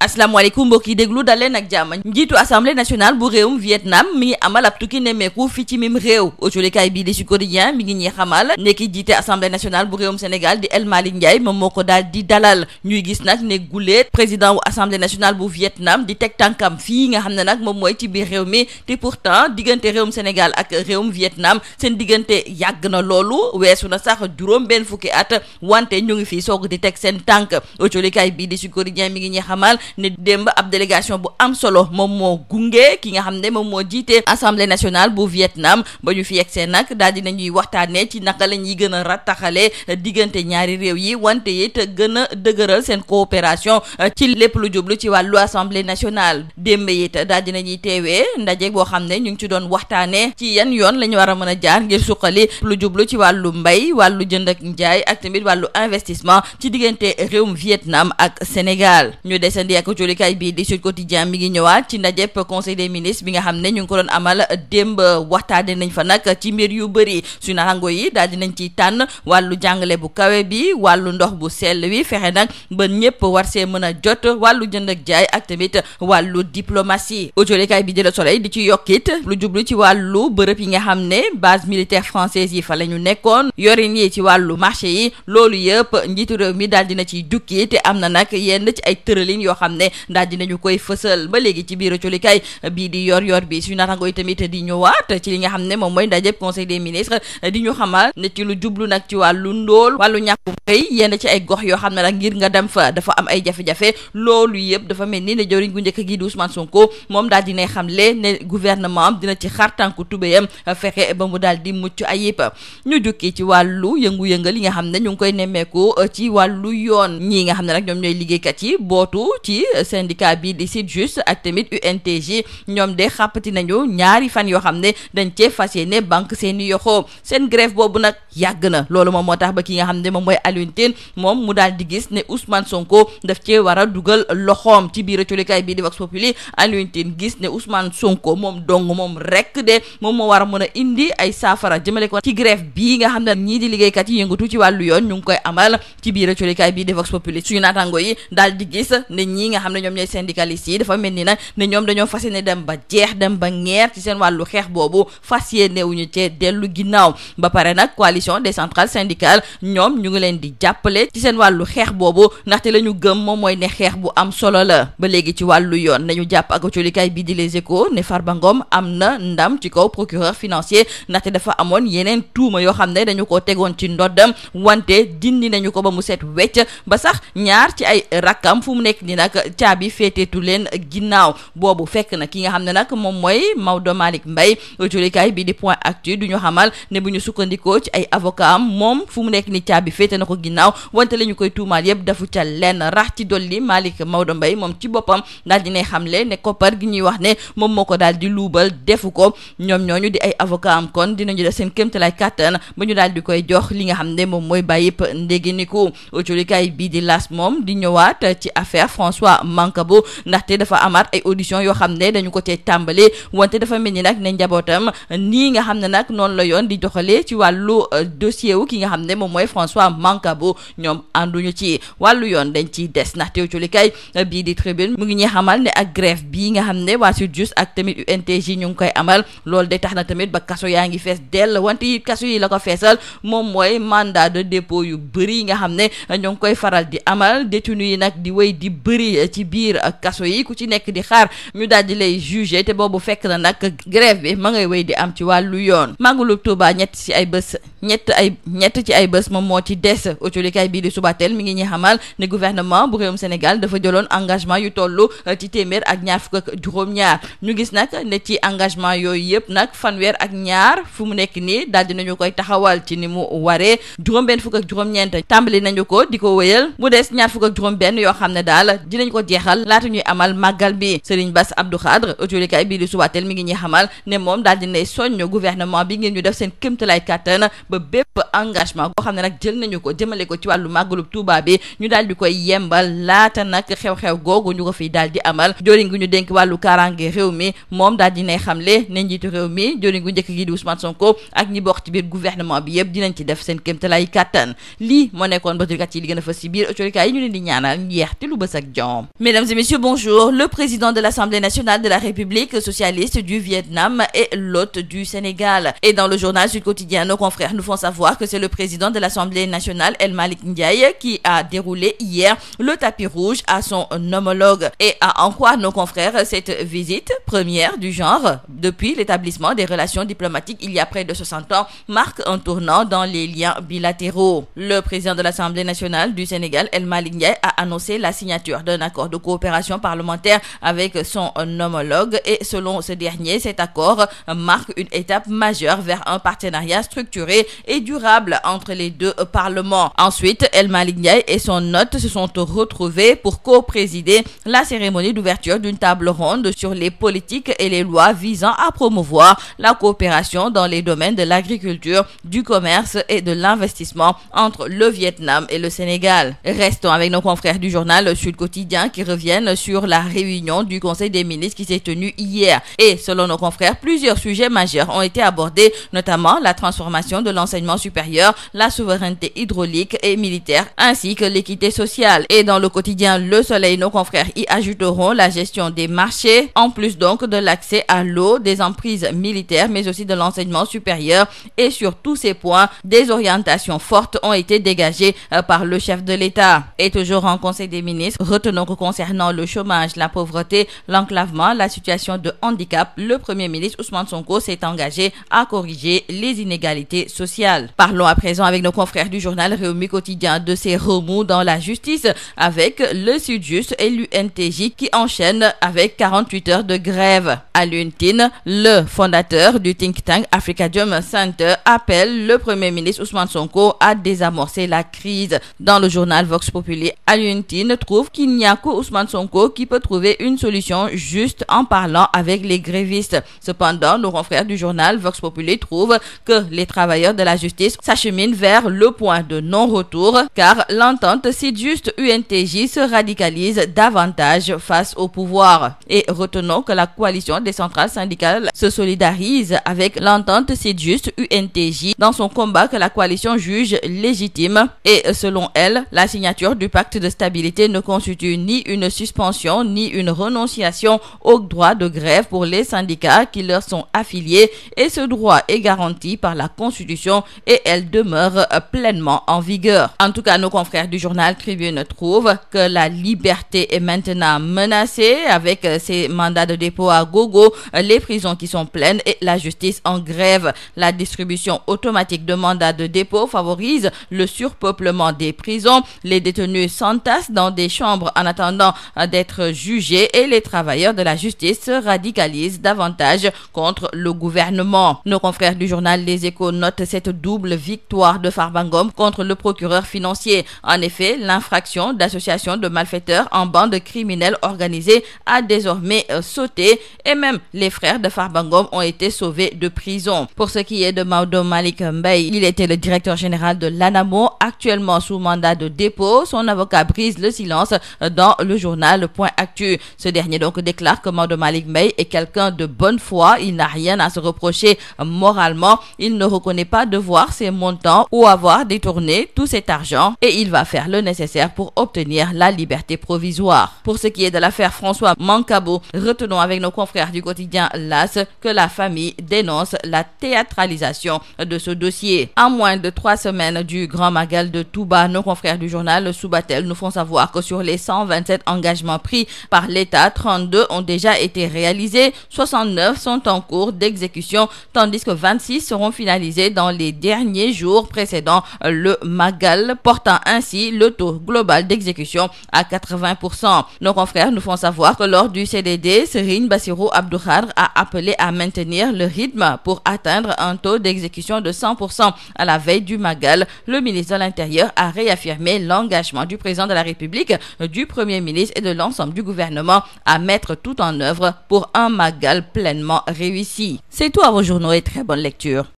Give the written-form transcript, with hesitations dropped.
asalaamaaleykum mbokk yi déglu dal leen ak jàmm. Njiitu assemblée nationale bu réewum Vietnam mi ngi amal ab tukki nemmeeku fii ci mim réew. Autolikaay bii di Sud Quotidien mi ngi ñuy xamal ne ki jiite assemblée nationale bu réewum Sénégal di El Malick Ndiaye moom moo ko daal di dalal. ñuy gis nag ne guléet président wu assemblée nationale bu Vietnam di teg tànkam fii nga xam ne nag moom mooy ci biir réew mi te pourtant diggante réewum Sénégal ak réewum Vietnam seen diggante yàgg na loolu weesu na sax juróom benn fukki at wante ñu ngi fii soog di teg seen tànk. Autolikaay bii di Sud Quotidien mi ngi ñuy xamal ne démb ab délégation bu am solo moom moo gunge ki nga xam ne moom moo jiite assemblée nationale bu Vietnam ba ñu fi yegsee nag daal dina ñuy waxtaanee ci naka la ñuy gën a rattaxale diggante ñaari réew yi wante it gën a dëgëral seen coopération ci lépp lu jublu ci wàllu assemblée nationale. démb it daal dina ñuy teewee ndaje boo xam ne ñu ngi ci doon waxtaanee ci yan yoon la ñu war a mën a jaar ngir suqali lu jublu ci wàllu mbay wàllu jënd ak njaay ak tamit wàllu investissement ci diggante réewum Vietnam ak Sénégal. ñu desandi ak kay bii di Sud Quotidien mi ngi ñëwaat ci ndajep conseil des ministres bi nga xam ne ñu ngi ko doon amal démb waxtaane nañ fa nag ci mbir yu bëri su narango yi daal dinañ ciy tànn wàllu jàngale bu kawe bi wàllu ndox bu sell wi fexe nag ba ñëpp war see mën a jot wàllu jënd ak jaay ak tamit wàllu diplomatie. autolikaay bi di Le Soleil di ci yokkit lu jublu ci wàllu bërëb yi nga xam ne base militaire française yi fa la ñu nekkoon yorin yi ci wàllu marché yi loolu yëpp njiitu réew mi daal dina ciy jukki te am na nag yenn ci ay tëralin yoo xam ne daal dinañu koy fësal ba léegi ci biir colikaay bii di yor bi suñu naataangoo yi tamit di ñëwaat ci li nga xam ne moom mooy ndajeb conseil des ministres di ñu xamal ne ci lu jublu nag ci wàllu ndóol wàllu ñàkkum xëy yenn ci ay gox yoo xam ne nag ngir nga dem fa dafa am ay jafe-jafe loolu yëpp dafa mel ni ne jëwriñ gu njëkk gi di Ousmane Sonko moom daal dinay xamle ne gouvernement am dina ci xar tànku tubéyam fexe ba mu daal di mucc ayib. ñu jukki ci wàllu yëngu-yëngal yi nga xam ne ñu ngi koy nemmeeku ci wàllu yoon ñii nga xam ne nag ñoom ñooy liggéeykat yi bootu ci syndicat bi di SYTJUST ak tamit UNTJ ñoom de xàppati nañu ñaari fan yoo xam ne dañ cee fas yéene banque seeni yoxoo seen grève boobu nag yàgg na loolu moom moo tax ba ki nga xam ne moom mooy Alioune Tine moom mu daal di gis ne Ousmane Sonko daf cee war a dugal loxoom ci biir colikaay bii di Vox Populi. Alioune Tine gis ne Ousmane Sonko moom dong moom rek de moom moo war a mën a indi ay saafara jëmale ko ci grève bii nga xam ne ñii di liggéeykat yi yëngatu ci wàllu yoon ñu ngi koy amal ci biir colikaay bii di Vox Populi. suñu naataango yi daal di gis ne ñii nga xam ne ñoom ñooy syndicalistes yi dafa mel ni nag ne ñoom dañoo fas yéene dem ba jeex dem ba ngeer ci seen wàllu xeex boobu fas yéene wuñu cee dellu ginnaaw ba pare nag coalition des centrales syndicales ñoom ñu ngi leen di jàppale ci seen wàllu xeex boobu ndaxte la ñu gëm moom mooy ne xeex bu am solo la. ba léegi ci wàllu yoon nañu jàpp ak colikaay bi di Les Échos ne Farba Ngom am na ndam ci kaw procureur financier ndaxte dafa amoon yeneen tuuma yoo xam ne dañu ko tegoon ci ndoddam wante dindi nañu ko ba mu set wecc ba sax ñaar ci ay rakkam fu mu nekk ni nag caabi féeteetu leen ginnaaw boobu fekk na ki nga xam ne nag moom mooy Maodo Malick Mbaye autolikaay bi di Point Actu du ñu xamal ne bu ñu sukkandikoo ci ay avocat am moom fu mu nekk ni caabi féete na ko ginnaaw wante la ñu koy tuumaal yëpp dafu ca lenn rax ci dolli Maodo Mbaye moom ci boppam daal dinay xamle ne koppar gi ñuy wax ne moom moo ko daal di luubal defu ko ñoom ñooñu di ay avocat am kon dinañu def seen kéemtalaay kàttan ba ñu daal di koy jox li nga xam ne moom mooy bàyyip ndéginiku autolikaay bi di L'As moom di ñëwaat ci affaire François Mancabou ndaxte dafa amaat ay audition yoo xam ne dañu ko cee tàmbali wante dafa mel ni nag ne njabootam nii nga xam ne nag noonu la yoon di doxalee ci wàllu dossier wu ki nga xam ne moom mooy François Mancabou ñoom ànduñu ci wàllu yoon dañ ciy des ndaxte autolikaay bii di Tribune mu ngi ñuy xamal ne ak grève bii nga xam ne waa SYTJUST ak tamit UNTJ ñu ngi koy amal loolu day tax na tamit ba kaso yaa ngi fees dell wante yi kaso yi la ko feesal moom mooy mandat de dépôt yu bëri yi nga xam ne ñoo ngi koy faral di amal détenu yi nag di wéy di bëri ci biir kaso yi ku ci nekk di xaar ñu daal di lay jugé te boobu fekk na nag grève bi ma ngay wéy di am ci wàllu yoon. Màggalu Tuuba ñett ci ay bés moom moo ci des autolikaay bii di Subatel mi ngi ñuy xamal ne gouvernement bu réewum Sénégal dafa jëloon engagement yu tollu ci téeméer ak ñaar fukk ak juróom-ñaar ñu gis nag ne ci engagement yooyu yëpp nag fanweer ak ñaar fu mu nekk nii daal dinañu koy taxawal ci ni mu waree juróom-benn fukk ak juróom-ñeent tàmbali nañu ko di ko wéyal mu des ñaar fukk ak juróom-benn yoo xam ne daal dinañ ko jeexal laata ñuy amal màggal bi. Serigne Bass Abdou Khadre autolikaay bii di Subatel mi ngi ñuy xamal ne moom daal dinay soññ gouvernement bi ngeen ñu def seen kéemtalaay kàttan ba bépp engagement boo xam ne nag jël nañu ko jëmale ko ci wàllu màggalub Tuuba bi ñu daal di koy yembal laata nag xew-xew googu ñu ko fiy daal di amal. joriñ gu ñu dénk wàllu kaaraange réew mi moom daal di nay xamle ne njiitu réew mi joriñ gu njëkk gi di Ousmane Sonko ak ñi bokk ci biir gouvernement bi yëpp dinañ ci def seen kéemtalaay kàttan. lii moo nekkoon bëtukat yi li gën a fës ci biir autorité yi ñu leen di ñaanal njeexte lu bës ak jom. Mesdames et messieurs, bonjour. Le président de l'Assemblée nationale de la République socialiste du Vietnam est l'hôte du Sénégal. Et dans le journal Sud Quotidien, nos confrères nous font savoir que c'est le président de l'Assemblée nationale, El Malick Ndiaye, qui a déroulé hier le tapis rouge à son homologue. Et à en croire nos confrères, cette visite, première du genre depuis l'établissement des relations diplomatiques il y a près de 60 ans, marque un tournant dans les liens bilatéraux. Le président de l'Assemblée nationale du Sénégal, El Malick Ndiaye, a annoncé la signature d'un accord de coopération parlementaire avec son homologue et selon ce dernier, cet accord marque une étape majeure vers un partenariat structuré et durable entre les deux parlements. Ensuite, El Malick Ndiaye et son hôte se sont retrouvés pour co-présider la cérémonie d'ouverture d'une table ronde sur les politiques et les lois visant à promouvoir la coopération dans les domaines de l'agriculture, du commerce et de l'investissement entre le Vietnam et le Sénégal. Restons avec nos confrères du journal Sud Quotidien qui reviennent sur la réunion du Conseil des ministres qui s'est tenue hier. Et selon nos confrères, plusieurs sujets majeurs ont été abordés, notamment la transformation de l'enseignement supérieur, la souveraineté hydraulique et militaire, ainsi que l'équité sociale. Et dans le quotidien Le Soleil, nos confrères y ajouteront la gestion des marchés, en plus donc de l'accès à l'eau, des emprises militaires, mais aussi de l'enseignement supérieur. Et sur tous ces points, des orientations fortes ont été dégagées par le chef de l'État. Et toujours en Conseil des ministres, retenons que concernant le chômage, la pauvreté, l'enclavement, la situation de handicap, le Premier ministre Ousmane Sonko s'est engagé à corriger les inégalités sociales. Parlons à présent avec nos confrères du journal Rewmi Quotidien de ces remous dans la justice avec le Sytjust et l'UNTJ qui enchaînent avec 48 heures de grève. Alioune Tine, le fondateur du think tank Afrikajom Center, appelle le Premier ministre Ousmane Sonko à désamorcer la crise. Dans le journal Vox Populi, Alioune Tine trouve qu'il n'y a que Ousmane Sonko qui peut trouver une solution juste en parlant avec les grévistes. Cependant, nos confrères du journal Vox Populi trouvent que les travailleurs de la justice s'acheminent vers le point de non-retour car l'entente Sytjust-UNTJ se radicalise davantage face au pouvoir. Et retenons que la coalition des centrales syndicales se solidarise avec l'entente Sytjust-UNTJ dans son combat que la coalition juge légitime. Et selon elle, la signature du pacte de stabilité ne constitue ni une suspension ni une renonciation au droit de grève pour les syndicats qui leur sont affiliés et ce droit est garanti par la Constitution et elle demeure pleinement en vigueur. En tout cas, nos confrères du journal Tribune trouvent que la liberté est maintenant menacée avec ces mandats de dépôt à gogo, les prisons qui sont pleines et la justice en grève. La distribution automatique de mandats de dépôt favorise le surpeuplement des prisons. Les détenus s'entassent dans des chambres en attendant d'être jugés et les travailleurs de la justice se radicalisent davantage contre le gouvernement. Nos confrères du journal Les Échos notent cette double victoire de Farba Ngom contre le procureur financier. En effet, l'infraction d'association de malfaiteurs en bande criminelle organisée a désormais sauté et même les frères de Farba Ngom ont été sauvés de prison. Pour ce qui est de Maodo Malick Mbaye, il était le directeur général de l'ANAMO, actuellement sous mandat de dépôt. Son avocat brise le silence dans le journal Point Actu. Ce dernier donc déclare que Maodo Malick Mbaye est quelqu'un de bonne foi, il n'a rien à se reprocher moralement, il ne reconnaît pas devoir ces montants ou avoir détourné tout cet argent et il va faire le nécessaire pour obtenir la liberté provisoire. Pour ce qui est de l'affaire François Mancabou, retenons avec nos confrères du quotidien LAS que la famille dénonce la théâtralisation de ce dossier. À moins de 3 semaines du Grand Magal de Touba, nos confrères du journal Subatel nous font savoir que sur les 127 engagements pris par l'État, 32 ont déjà été réalisés, 69 sont en cours d'exécution, tandis que 26 seront finalisés dans les derniers jours précédant le Magal, portant ainsi le taux global d'exécution à 80%. Nos confrères nous font savoir que lors du CDD, Serigne Bassirou Abdou Khadre a appelé à maintenir le rythme pour atteindre un taux d'exécution de 100% à la veille du Magal. Le ministre de l'Intérieur a réaffirmé l'engagement du président de la République, du Premier ministre et de l'ensemble du gouvernement à mettre tout en œuvre pour un Magal pleinement réussi. C'est tout à vos journaux et très bonne lecture.